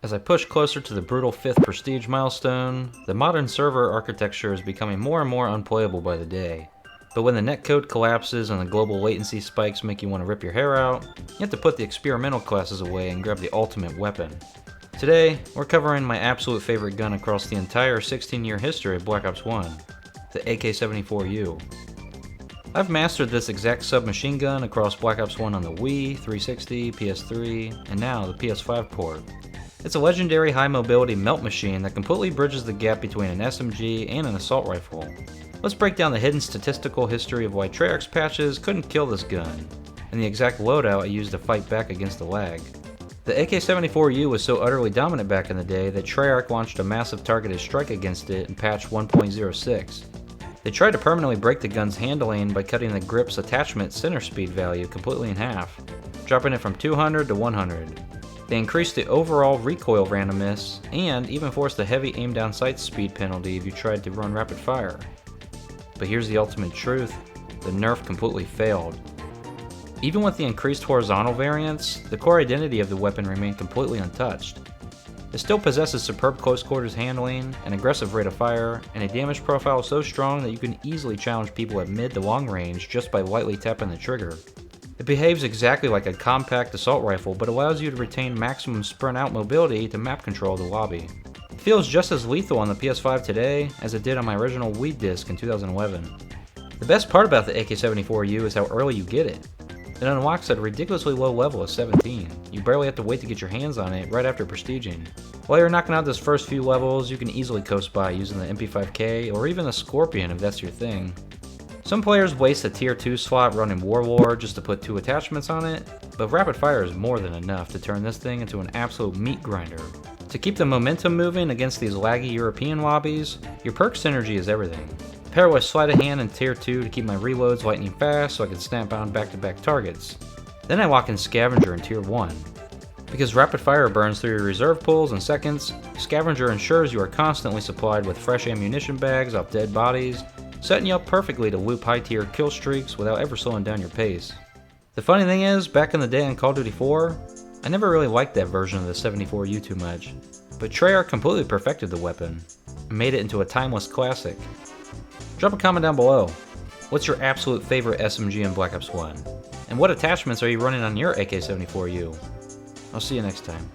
As I push closer to the brutal 5th prestige milestone, the modern server architecture is becoming more and more unplayable by the day. But when the netcode collapses and the global latency spikes make you want to rip your hair out, you have to put the experimental classes away and grab the ultimate weapon. Today, we're covering my absolute favorite gun across the entire 16-year history of Black Ops 1, the AK74u. I've mastered this exact submachine gun across Black Ops 1 on the Wii, 360, PS3, and now the PS5 port. It's a legendary high mobility melt machine that completely bridges the gap between an SMG and an assault rifle. Let's break down the hidden statistical history of why Treyarch's patches couldn't kill this gun, and the exact loadout I used to fight back against the lag. The AK-74u was so utterly dominant back in the day that Treyarch launched a massive targeted strike against it in patch 1.06. They tried to permanently break the gun's handling by cutting the grip's attachment center speed value completely in half, dropping it from 200 to 100. They increased the overall recoil randomness, and even forced a heavy aim down sight speed penalty if you tried to run rapid fire. But here's the ultimate truth, the nerf completely failed. Even with the increased horizontal variance, the core identity of the weapon remained completely untouched. It still possesses superb close quarters handling, an aggressive rate of fire, and a damage profile so strong that you can easily challenge people at mid to long range just by lightly tapping the trigger. It behaves exactly like a compact assault rifle, but allows you to retain maximum sprint out mobility to map control the lobby. It feels just as lethal on the PS5 today as it did on my original Wii disc in 2011. The best part about the AK-74u is how early you get it. It unlocks at a ridiculously low level of 17. You barely have to wait to get your hands on it right after prestiging. While you're knocking out those first few levels, you can easily coast by using the MP5K or even the Scorpion if that's your thing. Some players waste a tier 2 slot running Warlord just to put 2 attachments on it, but rapid fire is more than enough to turn this thing into an absolute meat grinder. To keep the momentum moving against these laggy European lobbies, your perk synergy is everything. Pair with Sleight of Hand in tier 2 to keep my reloads lightning fast so I can snap on back-to-back targets. Then I lock in Scavenger in tier 1. Because rapid fire burns through your reserve pools in seconds, Scavenger ensures you are constantly supplied with fresh ammunition bags off dead bodies, setting you up perfectly to loop high tier kill streaks without ever slowing down your pace. The funny thing is, back in the day on Call of Duty 4, I never really liked that version of the 74u too much, but Treyarch completely perfected the weapon and made it into a timeless classic. Drop a comment down below. What's your absolute favorite SMG in Black Ops 1? And what attachments are you running on your AK-74u? I'll see you next time.